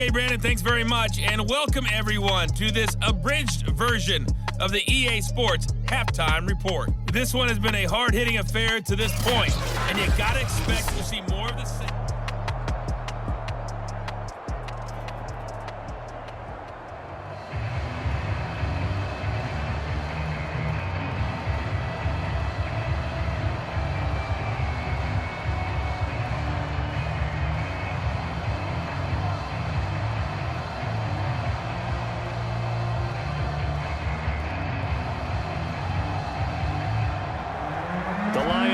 Hey, Brandon, thanks very much, and welcome everyone to this abridged version of the EA Sports Halftime Report. This one has been a hard-hitting affair to this point, and you gotta expect to see more of the same.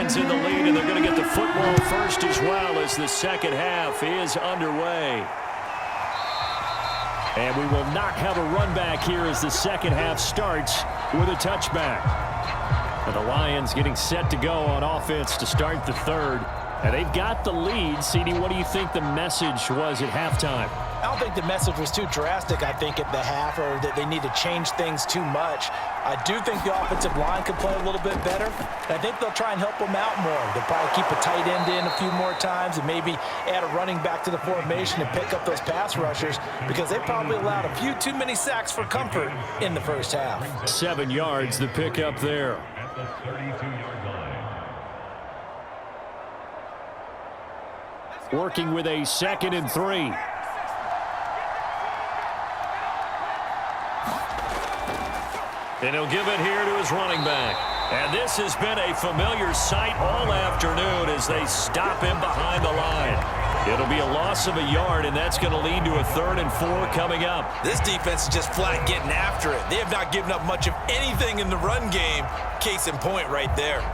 In the lead, and they're going to get the football first as well as the second half is underway. And we will not have a run back here as the second half starts with a touchback. And the Lions getting set to go on offense to start the third. And they've got the lead. CD, what do you think the message was at halftime? I don't think the message was too drastic, I think, at the half, or that they need to change things too much. I do think the offensive line could play a little bit better. I think they'll try and help them out more. They'll probably keep a tight end in a few more times and maybe add a running back to the formation and pick up those pass rushers, because they probably allowed a few too many sacks for comfort in the first half. 7 yards, the pickup there. Working with a 2nd and 3. And he'll give it here to his running back. And this has been a familiar sight all afternoon as they stop him behind the line. It'll be a loss of a yard, and that's going to lead to a 3rd and 4 coming up. This defense is just flat getting after it. They have not given up much of anything in the run game. Case in point right there.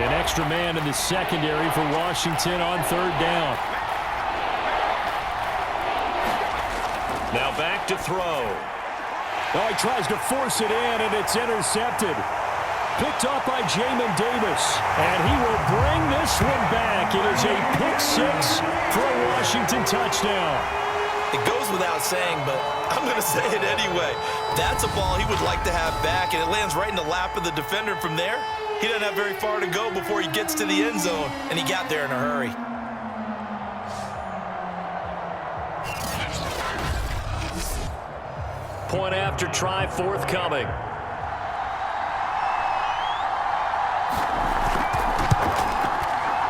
An extra man in the secondary for Washington on 3rd down. Now back to throw. Oh, he tries to force it in, and it's intercepted. Picked off by Jamin Davis, and he will bring this one back. It is a pick 6 for a Washington touchdown. It goes without saying, but I'm going to say it anyway. That's a ball he would like to have back, and it lands right in the lap of the defender from there. He doesn't have very far to go before he gets to the end zone, and he got there in a hurry. Point after try forthcoming.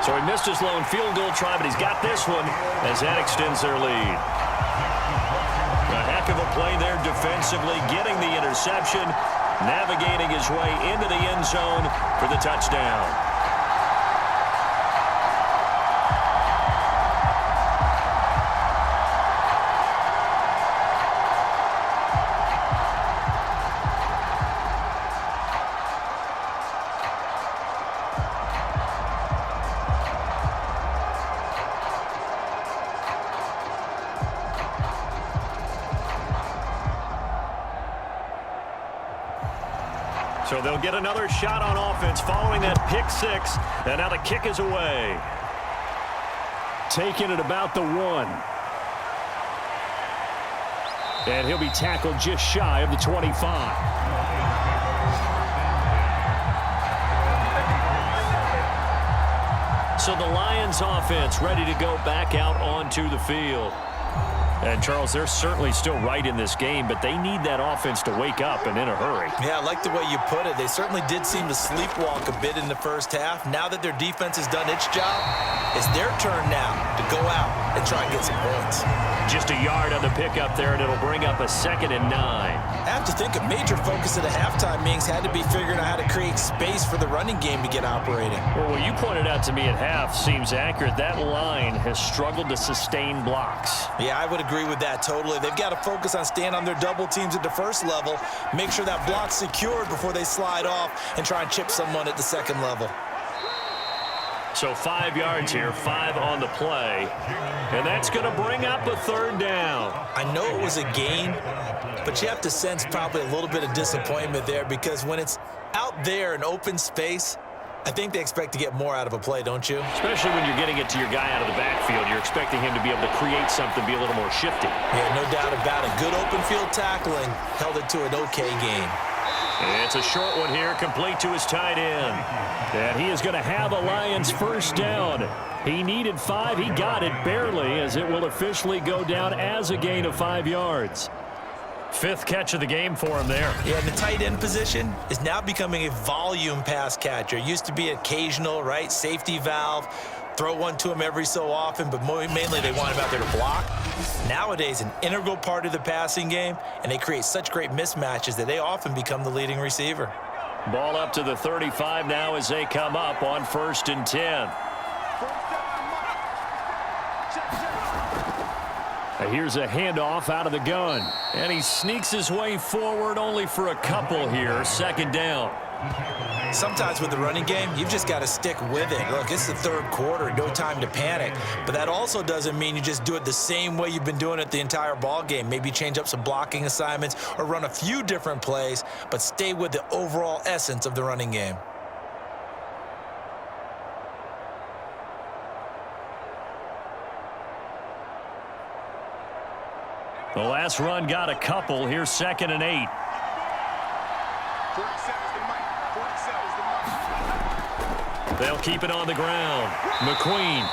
So he missed his lone field goal try, but he's got this one as that extends their lead. A heck of a play there defensively, getting the interception, navigating his way into the end zone for the touchdown. So they'll get another shot on offense following that pick 6, and now the kick is away. Taking it about the 1. And he'll be tackled just shy of the 25. So the Lions offense ready to go back out onto the field. And, Charles, they're certainly still right in this game, but they need that offense to wake up and in a hurry. Yeah, I like the way you put it. They certainly did seem to sleepwalk a bit in the first half. Now that their defense has done its job, it's their turn now to go out and try and get some points. Just a yard on the pickup there, and it'll bring up a 2nd and 9. I have to think a major focus of the halftime meetings had to be figuring out how to create space for the running game to get operating. Well, what you pointed out to me at half seems accurate. That line has struggled to sustain blocks. Yeah, I would agree with that totally. They've got to focus on staying on their double teams at the first level, make sure that block's secured before they slide off and try and chip someone at the second level. So 5 yards here, 5 on the play. And that's going to bring up a 3rd down. I know it was a gain, but you have to sense probably a little bit of disappointment there, because when it's out there in open space, I think they expect to get more out of a play, don't you? Especially when you're getting it to your guy out of the backfield. You're expecting him to be able to create something, be a little more shifty. Yeah, no doubt about it. Good open field tackling held it to an okay game. It's a short one here, complete to his tight end. And he is going to have a Lions first down. He needed 5. He got it barely, as it will officially go down as a gain of 5 yards. 5th catch of the game for him there. Yeah, and the tight end position is now becoming a volume pass catcher. It used to be occasional, right? Safety valve. Throw one to him every so often, but mainly they want him out there to block. Nowadays, an integral part of the passing game, and they create such great mismatches that they often become the leading receiver. Ball up to the 35 now as they come up on 1st and 10. Here's a handoff out of the gun. And he sneaks his way forward only for a couple here. 2nd down. Sometimes with the running game, you've just got to stick with it. Look, it's the 3rd quarter, no time to panic. But that also doesn't mean you just do it the same way you've been doing it the entire ball game. Maybe change up some blocking assignments or run a few different plays, but stay with the overall essence of the running game. The last run got a couple. Here's 2nd and 8. They'll keep it on the ground. McQueen.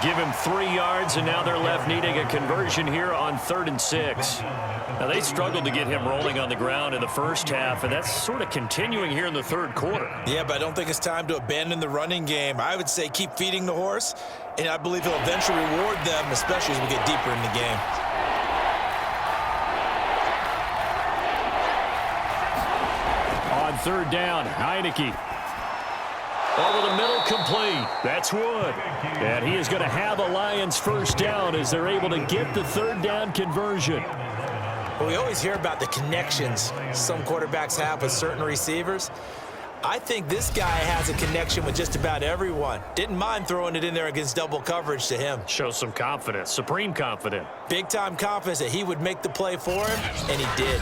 Give him 3 yards, and now they're left needing a conversion here on 3rd and 6. Now, they struggled to get him rolling on the ground in the first half, and that's sort of continuing here in the 3rd quarter. Yeah, but I don't think it's time to abandon the running game. I would say keep feeding the horse, and I believe he'll eventually reward them, especially as we get deeper in the game. On 3rd down, Heineke. Over the middle, complete. That's Wood. And he is going to have a Lions first down as they're able to get the 3rd down conversion. Well, we always hear about the connections some quarterbacks have with certain receivers. I think this guy has a connection with just about everyone. Didn't mind throwing it in there against double coverage to him. Shows some confidence, supreme confidence. Big-time confidence that he would make the play for him, and he did.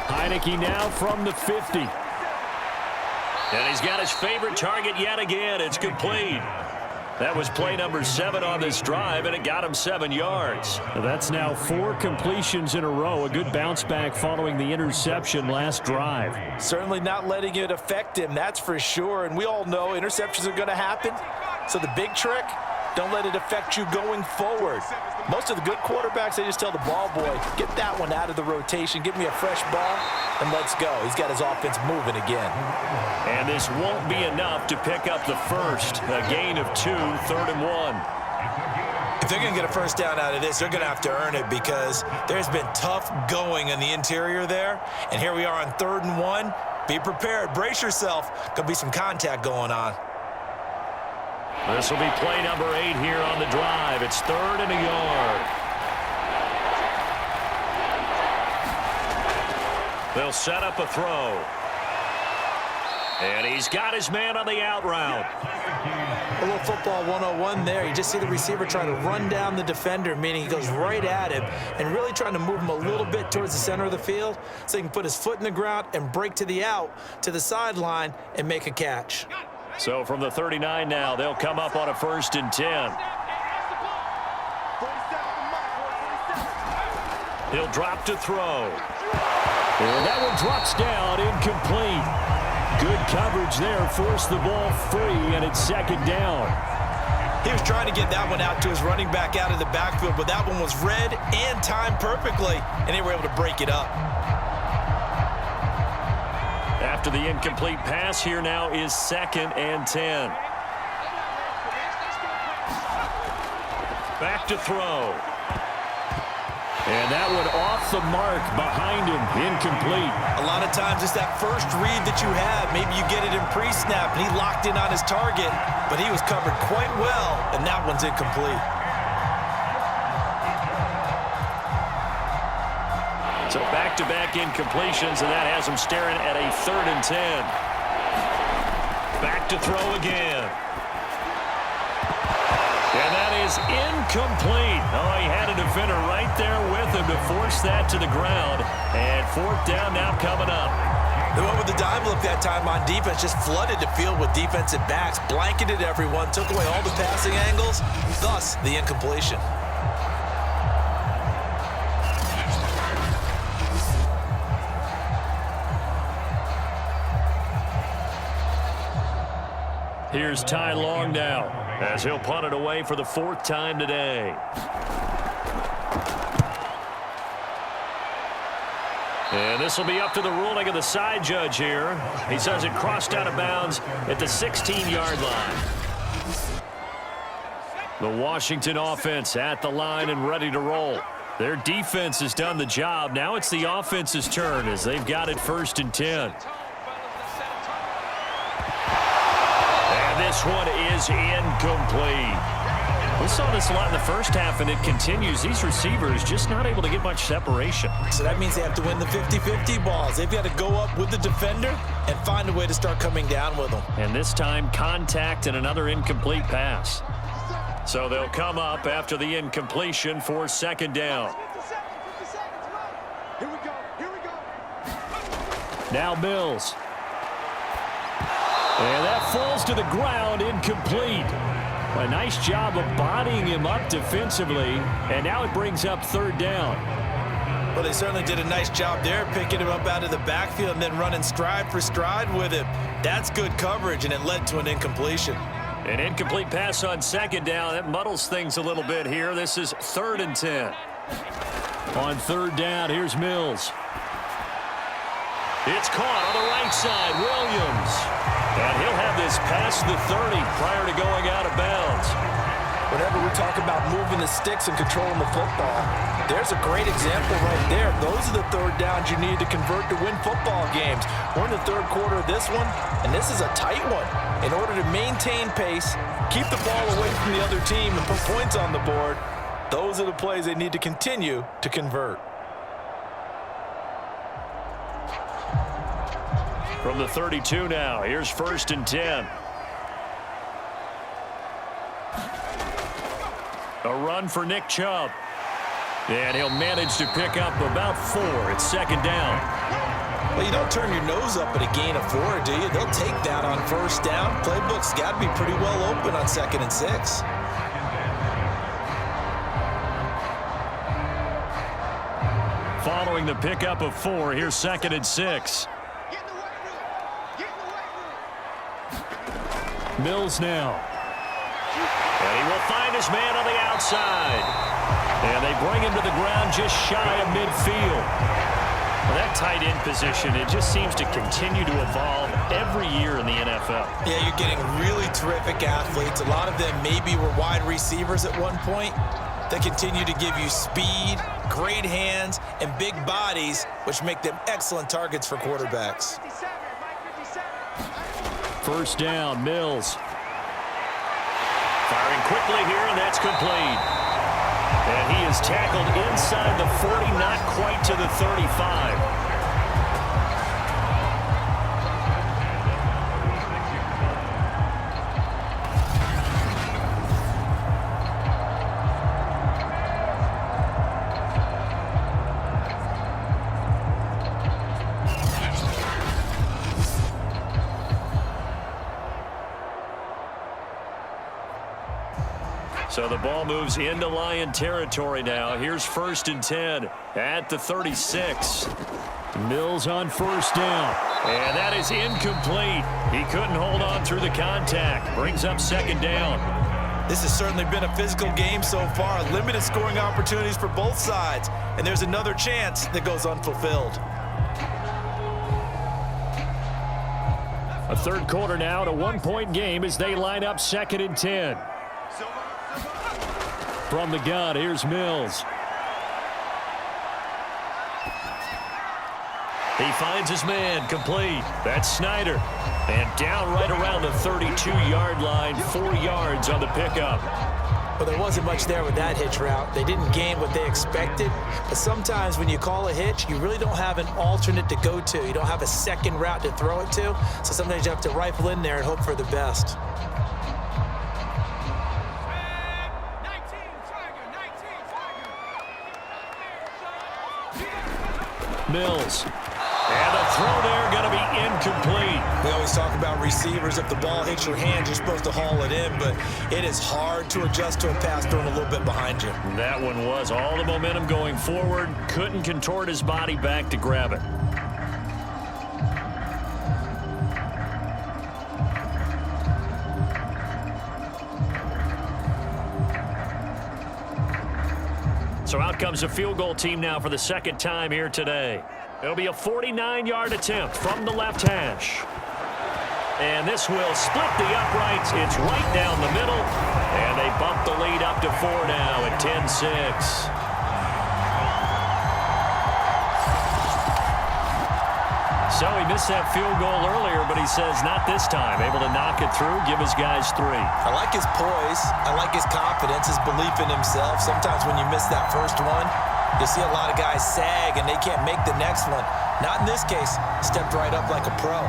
Heineke now from the 50. And he's got his favorite target yet again. It's complete. That was play number 7 on this drive, and it got him 7 yards. That's now 4 completions in a row. A good bounce back following the interception last drive. Certainly not letting it affect him, that's for sure. And we all know interceptions are going to happen. So the big trick, don't let it affect you going forward. Most of the good quarterbacks, they just tell the ball boy, get that one out of the rotation, give me a fresh ball, and let's go. He's got his offense moving again. And this won't be enough to pick up the first. A gain of 2, 3rd and 1. If they're going to get a first down out of this, they're going to have to earn it because there's been tough going in the interior there. And here we are on 3rd and 1. Be prepared. Brace yourself. Going to be some contact going on. This will be play number 8 here on the drive. It's 3rd and a yard. They'll set up a throw. And he's got his man on the out route. A little football 101 there. You just see the receiver trying to run down the defender, meaning he goes right at him and really trying to move him a little bit towards the center of the field so he can put his foot in the ground and break to the out, to the sideline, and make a catch. So from the 39 now, they'll come up on a 1st and 10. He'll drop to throw. And that one drops down, incomplete. Good coverage there, forced the ball free, and it's 2nd down. He was trying to get that one out to his running back out of the backfield, but that one was read and timed perfectly, and they were able to break it up. After the incomplete pass, here now is 2nd and 10. Back to throw. And that one off the mark behind him, incomplete. A lot of times it's that first read that you have. Maybe you get it in pre-snap, and he locked in on his target, but he was covered quite well, and that one's incomplete. So back-to-back incompletions, and that has him staring at a 3rd and 10. Back to throw again. And that is incomplete. Oh, he had a defender right there with him to force that to the ground. And 4th down now coming up. They went with the dime look that time on defense, just flooded the field with defensive backs, blanketed everyone, took away all the passing angles, thus the incompletion. Here's Ty Long now, as he'll punt it away for the 4th time today. And this will be up to the ruling of the side judge here. He says it crossed out of bounds at the 16-yard line. The Washington offense at the line and ready to roll. Their defense has done the job. Now it's the offense's turn as they've got it 1st and 10. And this one is incomplete. We saw this a lot in the first half, and it continues. These receivers just not able to get much separation. So that means they have to win the 50-50 balls. They've got to go up with the defender and find a way to start coming down with them. And this time, contact and another incomplete pass. So they'll come up after the incompletion for 2nd down. Here we go. Now Mills. And that falls to the ground, incomplete. A nice job of bodying him up defensively, and now it brings up 3rd down. Well, they certainly did a nice job there, picking him up out of the backfield and then running stride for stride with him. That's good coverage, and it led to an incompletion. An incomplete pass on 2nd down. That muddles things a little bit here. This is 3rd and 10. On 3rd down, here's Mills. It's caught on the right side, Williams. And he'll have this past the 30 prior to going out of bounds. Whenever we talk about moving the sticks and controlling the football, there's a great example right there. Those are the 3rd downs you need to convert to win football games. We're in the 3rd quarter of this one, and this is a tight one. In order to maintain pace, keep the ball away from the other team, and put points on the board, those are the plays they need to continue to convert. From the 32 now, here's 1st and 10. A run for Nick Chubb. And he'll manage to pick up about 4. It's 2nd down. Well, you don't turn your nose up at a gain of 4, do you? They'll take that on 1st down. Playbook's got to be pretty well open on 2nd and 6. Following the pickup of 4, here's 2nd and 6. Mills now. And he will find his man on the outside. And they bring him to the ground just shy of midfield. Well, that tight end position, it just seems to continue to evolve every year in the NFL. Yeah, you're getting really terrific athletes. A lot of them maybe were wide receivers at one point. They continue to give you speed, great hands, and big bodies, which make them excellent targets for quarterbacks. 1st down, Mills. Firing quickly here, and that's complete. And he is tackled inside the 40, not quite to the 35. So the ball moves into Lion territory now. Here's 1st and 10 at the 36. Mills on 1st down. And that is incomplete. He couldn't hold on through the contact. Brings up 2nd down. This has certainly been a physical game so far. Limited scoring opportunities for both sides. And there's another chance that goes unfulfilled. A 3rd quarter now, to 1-point game as they line up 2nd and 10. From the gun, here's Mills. He finds his man, complete. That's Snyder. And down right around the 32-yard line, 4 yards on the pickup. Well, there wasn't much there with that hitch route. They didn't gain what they expected. But sometimes when you call a hitch, you really don't have an alternate to go to. You don't have a second route to throw it to. So sometimes you have to rifle in there and hope for the best. Mills. And a throw there going to be incomplete. We always talk about receivers. If the ball hits your hand, you're supposed to haul it in, but it is hard to adjust to a pass thrown a little bit behind you. That one was all the momentum going forward. Couldn't contort his body back to grab it. So out comes a field goal team now for the second time here today. It'll be a 49-yard attempt from the left hash. And this will split the uprights. It's right down the middle. And they bump the lead up to 4 now at 10-6. So he missed that field goal earlier, but he says not this time. Able to knock it through, give his guys 3. I like his poise. I like his confidence, his belief in himself. Sometimes when you miss that first one, you see a lot of guys sag and they can't make the next one. Not in this case. Stepped right up like a pro.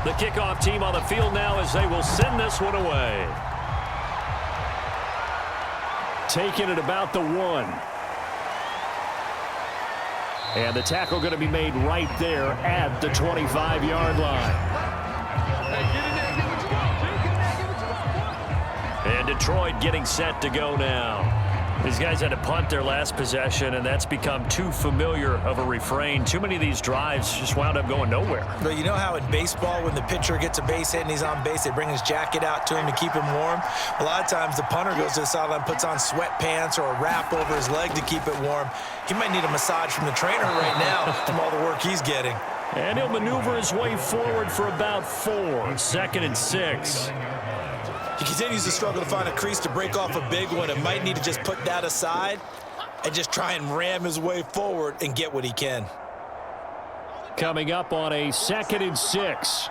The kickoff team on the field now as they will send this one away. Taking it about the 1. And the tackle going to be made right there at the 25-yard line. And Detroit getting set to go now. These guys had to punt their last possession, and that's become too familiar of a refrain. Too many of these drives just wound up going nowhere. But you know how in baseball, when the pitcher gets a base hit and he's on base, they bring his jacket out to him to keep him warm? A lot of times the punter goes to the sideline, puts on sweatpants or a wrap over his leg to keep it warm. He might need a massage from the trainer right now from all the work he's getting. And he'll maneuver his way forward for about 4. 2nd and 6. He continues to struggle to find a crease to break off a big one and might need to just put that aside and just try and ram his way forward and get what he can. Coming up on a 2nd and 6.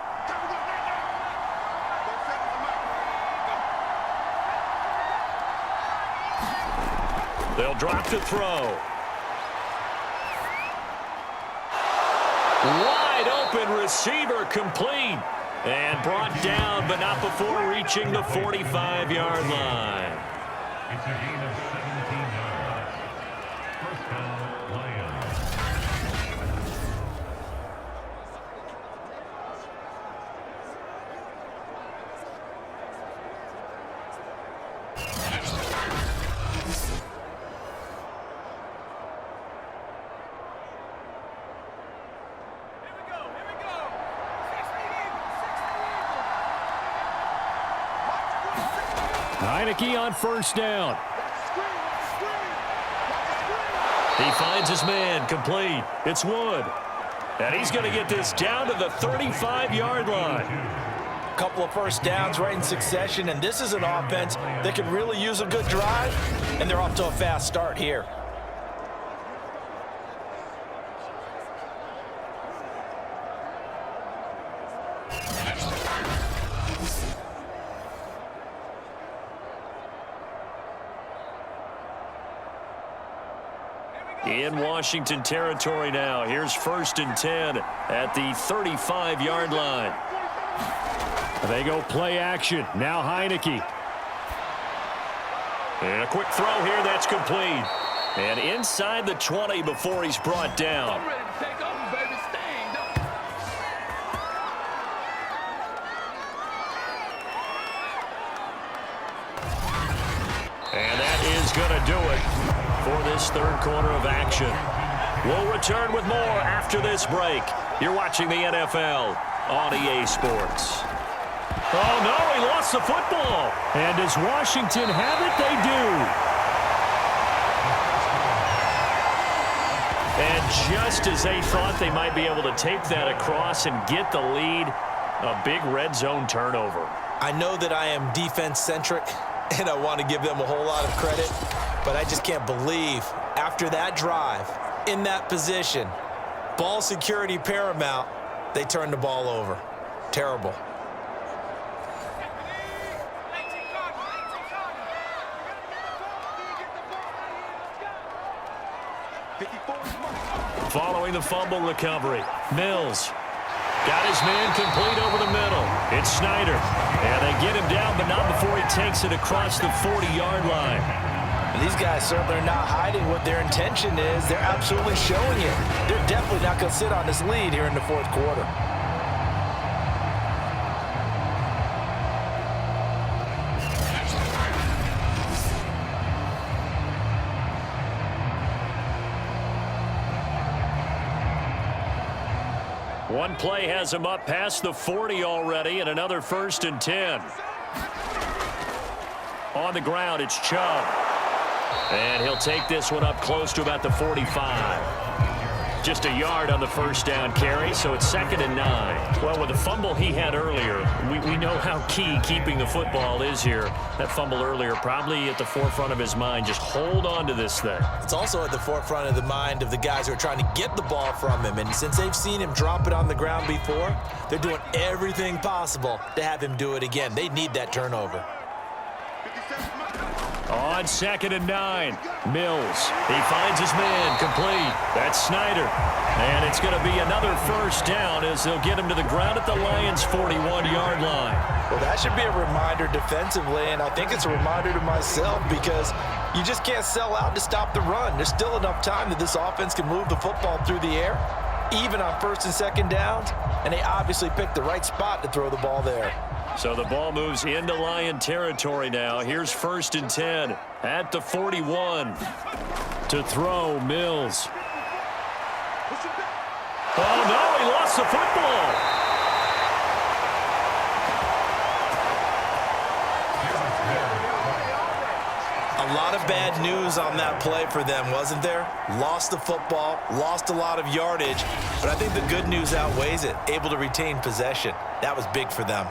They'll drop to throw. Wide open receiver complete. And brought down, but not before reaching the 45-yard line. It's a gain of 17 yards. First down, Lions. Heineke on first down. He finds his man, complete. It's Wood. And he's going to get this down to the 35-yard line. A couple of first downs right in succession, and this is an offense that could really use a good drive, and they're off to a fast start here. In Washington territory now. Here's 1st and 10 at the 35-yard line. They go play action. Now Heineke. And a quick throw here that's complete. And inside the 20 before he's brought down. And that is going to do it for this third quarter of action. We'll return with more after this break. You're watching the NFL on EA Sports. Oh, no, he lost the football. And does Washington have it? They do. And just as they thought they might be able to take that across and get the lead, a big red zone turnover. I know that I am defense-centric, and I want to give them a whole lot of credit, but I just can't believe after that drive, in that position, ball security paramount, they turned the ball over. Terrible. Following the fumble recovery, Mills. Got his man complete over the middle. It's Snyder. And they get him down, but not before he takes it across the 40-yard line. And these guys certainly are not hiding what their intention is. They're absolutely showing it. They're definitely not going to sit on this lead here in the fourth quarter. One play has him up past the 40 already, and another 1st and 10. On the ground, it's Chubb. And he'll take this one up close to about the 45. Just a yard on the first down carry, so it's 2nd and 9. Well, with the fumble he had earlier, we know how key keeping the football is here. That fumble earlier probably at the forefront of his mind. Just hold on to this thing. It's also at the forefront of the mind of the guys who are trying to get the ball from him. And since they've seen him drop it on the ground before, they're doing everything possible to have him do it again. They need that turnover. On 2nd and 9, Mills. He finds his man complete. That's Snyder. And it's going to be another first down as they'll get him to the ground at the Lions' 41-yard line. Well, that should be a reminder defensively, and I think it's a reminder to myself because you just can't sell out to stop the run. There's still enough time that this offense can move the football through the air, even on 1st and 2nd downs, and they obviously picked the right spot to throw the ball there. So the ball moves into Lion territory now. Here's 1st and 10 at the 41. To throw, Mills. Oh, no, he lost the football. A lot of bad news on that play for them, wasn't there? Lost the football, lost a lot of yardage, but I think the good news outweighs it. Able to retain possession. That was big for them.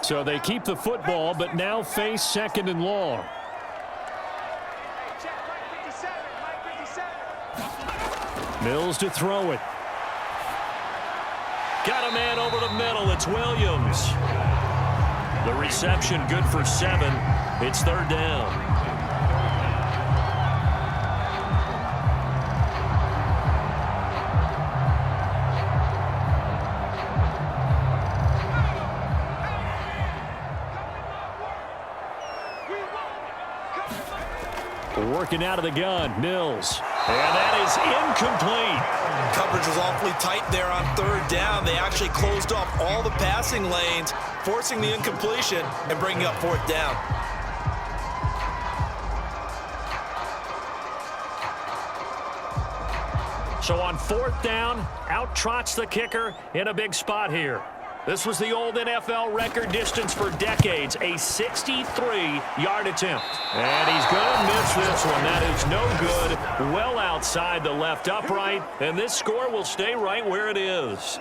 So they keep the football, but now face 2nd and long. Mills to throw it. Got a man over the middle. It's Williams. The reception good for 7. It's 3rd down. Working out of the gun, Mills. And that is incomplete. Coverage was awfully tight there on 3rd down. They actually closed off all the passing lanes, forcing the incompletion and bringing up 4th down. So on 4th down, out trots the kicker in a big spot here. This was the old NFL record distance for decades, a 63-yard attempt. And he's going to miss this one. That is no good. Well outside the left upright. And this score will stay right where it is.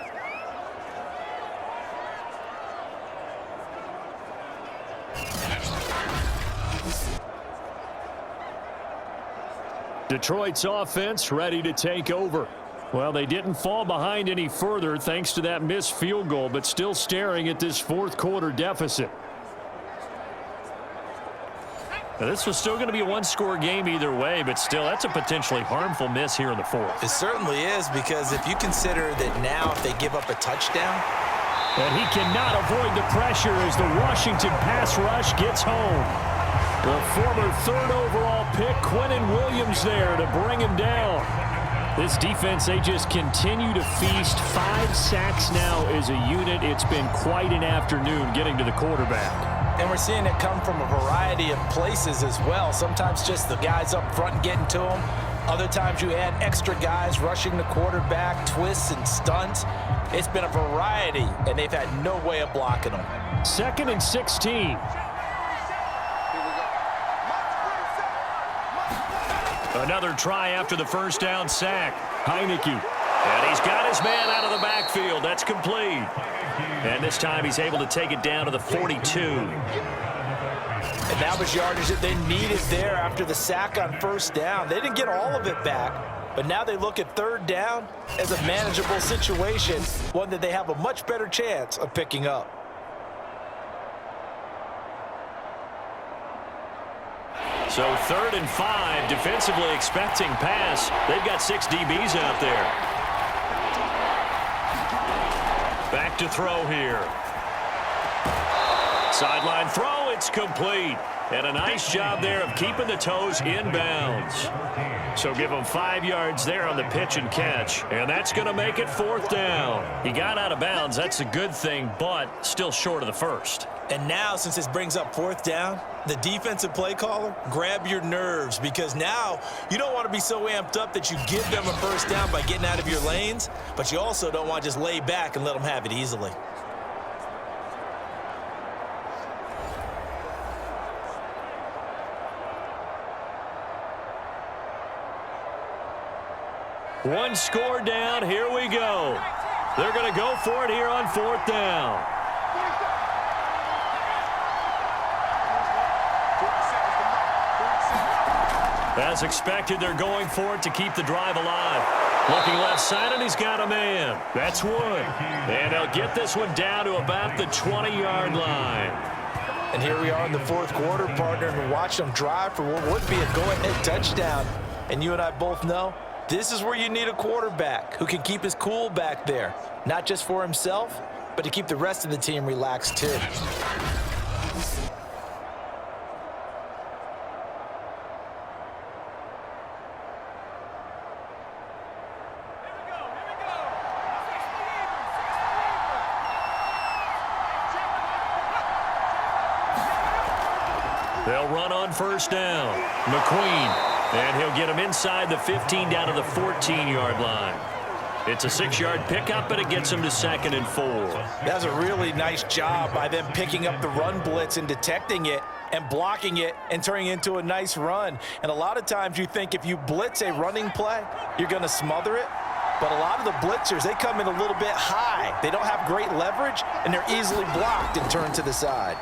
Detroit's offense ready to take over. Well, they didn't fall behind any further thanks to that missed field goal, but still staring at this 4th quarter deficit. Now, this was still going to be a one-score game either way, but still, that's a potentially harmful miss here in the 4th. It certainly is, because if you consider that now if they give up a touchdown. And he cannot avoid the pressure as the Washington pass rush gets home. The former 3rd overall pick, Quinnen Williams, there to bring him down. This defense, they just continue to feast. 5 sacks now as a unit. It's been quite an afternoon getting to the quarterback. And we're seeing it come from a variety of places as well. Sometimes just the guys up front getting to him. Other times you add extra guys rushing the quarterback, twists and stunts. It's been a variety, and they've had no way of blocking them. 2nd and 16. Another try after the first down sack. Heineke. And he's got his man out of the backfield. That's complete. And this time he's able to take it down to the 42. And that was yardage that they needed there after the sack on 1st down. They didn't get all of it back, But now they look at third down as a manageable situation, one that they have a much better chance of picking up. So 3rd and 5, defensively expecting pass. They've got 6 DBs out there. Back to throw here. Sideline throw, it's complete. And a nice job there of keeping the toes inbounds. So give him 5 yards there on the pitch and catch. And that's going to make it 4th down. He got out of bounds. That's a good thing, but still short of the first. And now, since this brings up 4th down, the defensive play caller, grab your nerves, because now you don't want to be so amped up that you give them a first down by getting out of your lanes, but you also don't want to just lay back and let them have it easily. One score down. Here we go. They're going to go for it here on 4th down. As expected, they're going for it to keep the drive alive. Looking left side, and he's got a man. That's Wood. And they'll get this one down to about the 20-yard line. And here we are in the 4th quarter, partner, and watch them drive for what would be a go-ahead touchdown. And you and I both know this is where you need a quarterback who can keep his cool back there, not just for himself, but to keep the rest of the team relaxed too. They'll run on 1st down. McQueen. And he'll get him inside the 15 down to the 14-yard line. It's a 6-yard pickup, but it gets him to 2nd and 4. That's a really nice job by them picking up the run blitz and detecting it and blocking it and turning it into a nice run. And a lot of times you think if you blitz a running play, you're going to smother it. But a lot of the blitzers, they come in a little bit high. They don't have great leverage, and they're easily blocked and turned to the side.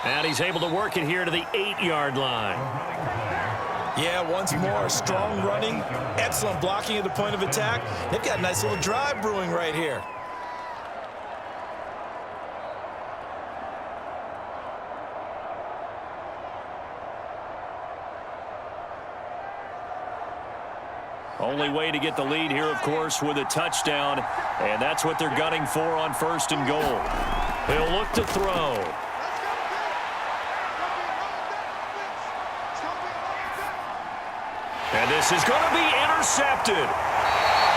And he's able to work it here to the 8-yard line. Yeah, once more, strong running, excellent blocking at the point of attack. They've got a nice little drive brewing right here. Only way to get the lead here, of course, with a touchdown. And that's what they're gunning for on 1st and goal. He'll look to throw. And this is going to be intercepted.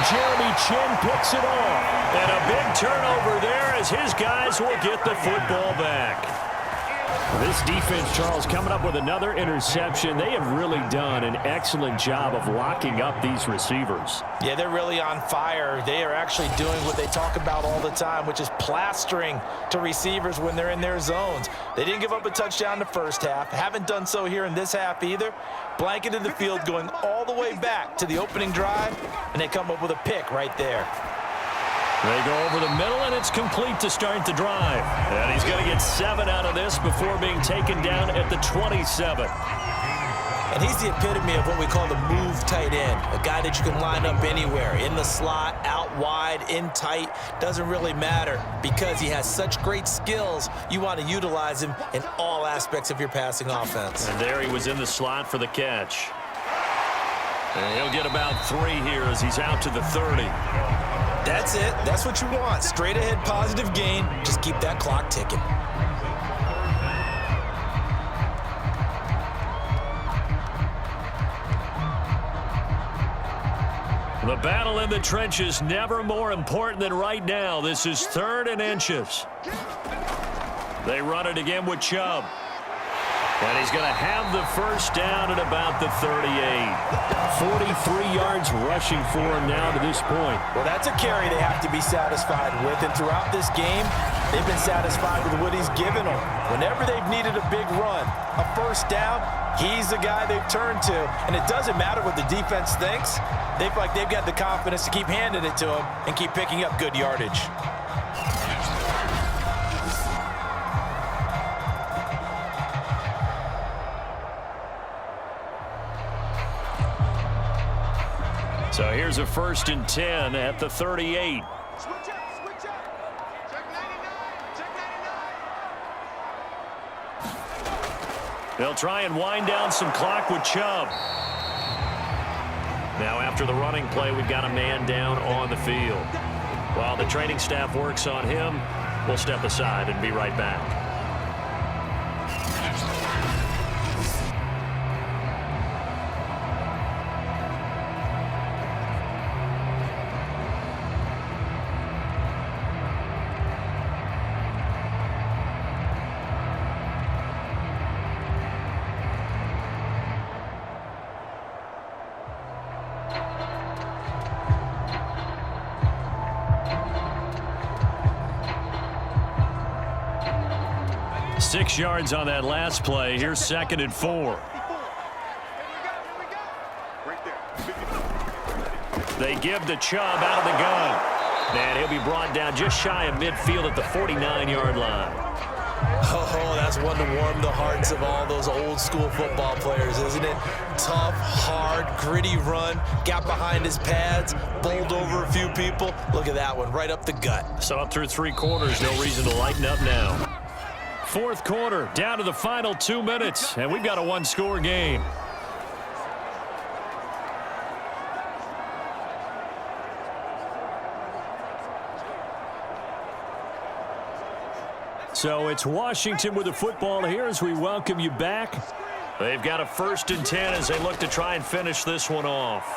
Jeremy Chin picks it off. And a big turnover there as his guys will get the football back. This defense, Charles, coming up with another interception. They have really done an excellent job of locking up these receivers. Yeah, they're really on fire. They are actually doing what they talk about all the time, which is plastering to receivers when they're in their zones. They didn't give up a touchdown in the first half. Haven't done so here in this half either. Blanketed the field going all the way back to the opening drive, and they come up with a pick right there. They go over the middle, and it's complete to start the drive. And he's going to get 7 out of this before being taken down at the 27. And he's the epitome of what we call the move tight end, a guy that you can line up anywhere, in the slot, out wide, in tight, doesn't really matter because he has such great skills. You want to utilize him in all aspects of your passing offense. And there he was in the slot for the catch. And he'll get about 3 here as he's out to the 30. That's it. That's what you want. Straight ahead positive gain. Just keep that clock ticking. The battle in the trenches never more important than right now. This is 3rd and inches. They run it again with Chubb. And he's going to have the first down at about the 38. 43 yards rushing for him now to this point. Well, that's a carry they have to be satisfied with. And throughout this game, they've been satisfied with what he's given them. Whenever they've needed a big run, a first down, he's the guy they've turned to. And it doesn't matter what the defense thinks. They feel like they've got the confidence to keep handing it to him and keep picking up good yardage. So here's a 1st and 10 at the 38. Switch up. Check 99. They'll try and wind down some clock with Chubb. Now after the running play, we've got a man down on the field. While the training staff works on him, we'll step aside and be right back. Six yards on that last play. Here's 2nd and 4. They give to Chubb out of the gun. And he'll be brought down just shy of midfield at the 49-yard line. Oh, that's one to warm the hearts of all those old school football players, isn't it? Tough, hard, gritty run, got behind his pads, bowled over a few people. Look at that one, right up the gut. So up through 3 quarters, no reason to lighten up now. 4th quarter, down to the final 2 minutes, and we've got a 1-score game. So it's Washington with the football here as we welcome you back. They've got a 1st and 10 as they look to try and finish this one off.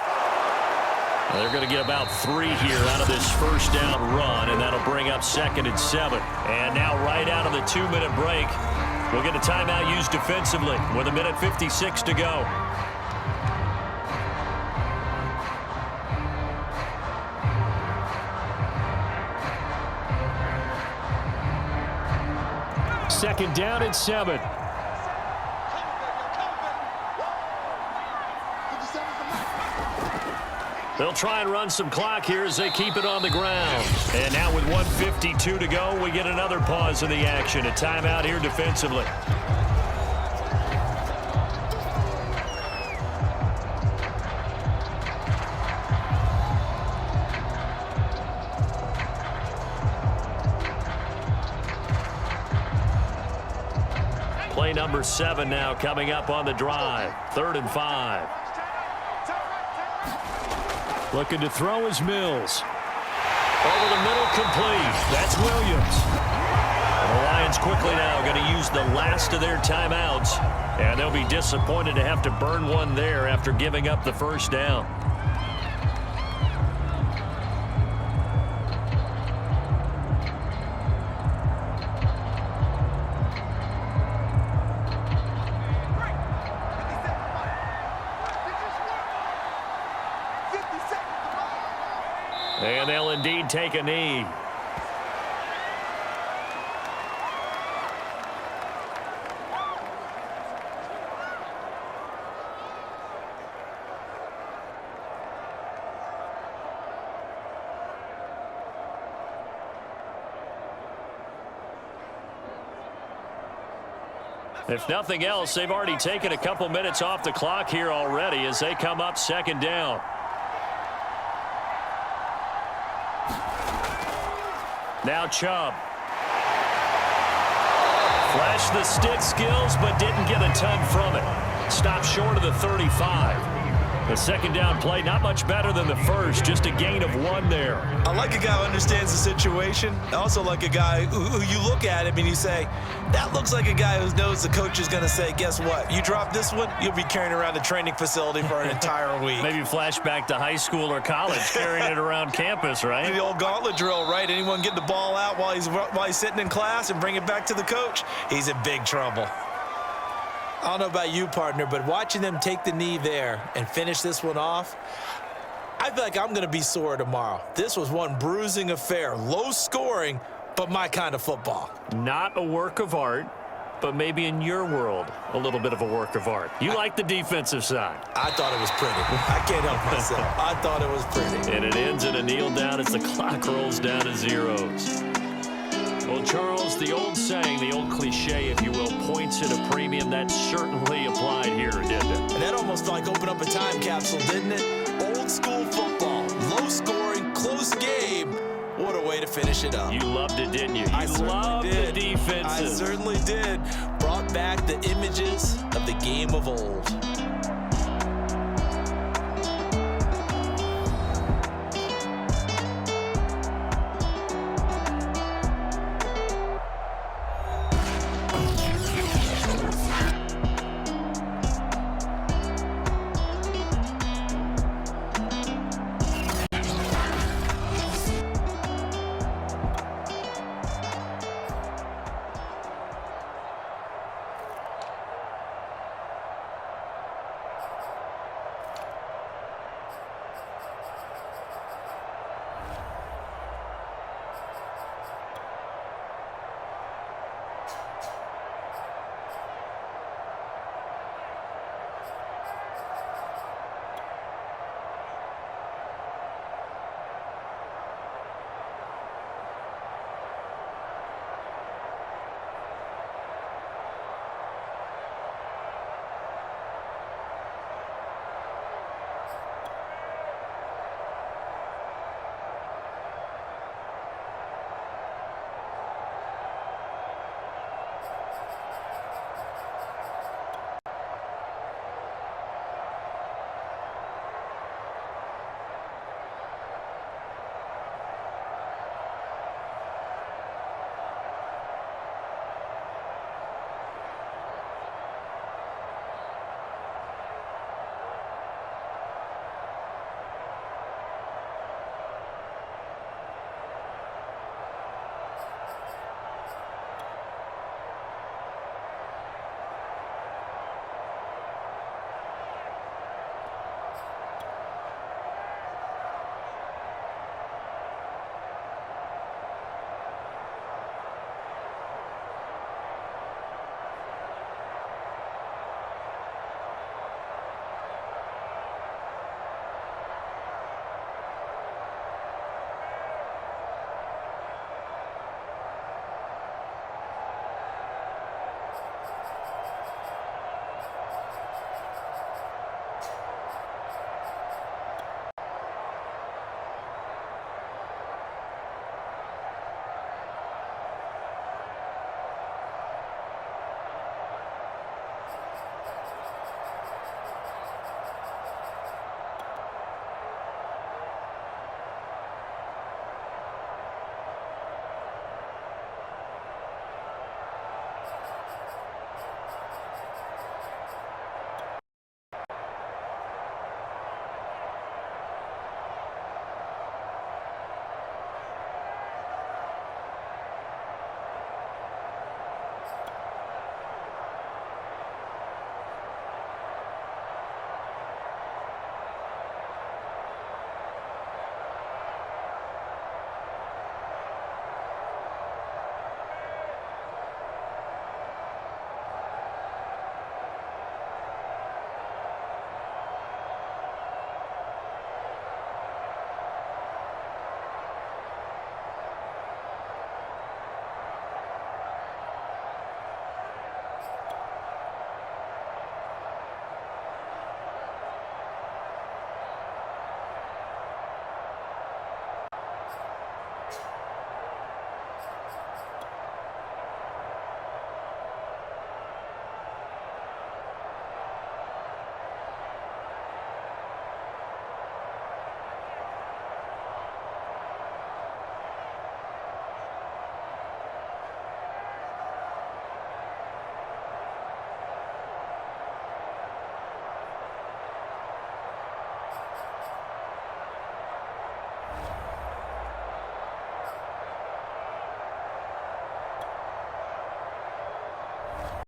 They're going to get about 3 here out of this 1st down run, and that'll bring up 2nd and 7. And now right out of the 2-minute break, we'll get a timeout used defensively with 1:56 to go. Second down and 7. They'll try and run some clock here as they keep it on the ground. And now with 1:52 to go, we get another pause in the action. A timeout here defensively. Play number 7 now coming up on the drive. 3rd and 5. Looking to throw is Mills. Over the middle, complete. That's Williams. And the Lions quickly now going to use the last of their timeouts. And they'll be disappointed to have to burn one there after giving up the 1st down. And they'll indeed take a knee. If nothing else, they've already taken a couple minutes off the clock here already as they come up 2nd down. Now Chubb. Flashed the stick skills, but didn't get a ton from it. Stopped short of the 35. The 2nd down play, not much better than the 1st, just a gain of 1 there. I like a guy who understands the situation. I also like a guy who you look at him and you say, that looks like a guy who knows the coach is going to say, guess what? You drop this one, you'll be carrying around the training facility for an entire week. Maybe flashback to high school or college, carrying it around campus, right? The old gauntlet drill, right? Anyone get the ball out while he's sitting in class and bring it back to the coach? He's in big trouble. I don't know about you, partner, but watching them take the knee there and finish this one off, I feel like I'm going to be sore tomorrow. This was one bruising affair, low scoring, but my kind of football. Not a work of art, but maybe in your world, a little bit of a work of art. You like the defensive side. I thought it was pretty. I can't help myself. I thought it was pretty. And it ends in a kneel down as the clock rolls down to zeros. Well, Charles, the old saying, the old cliche, if you will, points at a premium, that certainly applied here, didn't it? And that almost like opened up a time capsule, didn't it? Old old school football. Low scoring, close game. What a way to finish it up. You loved it, didn't you? I You certainly loved did. the defenses. I certainly did. Brought back the images of the game of old.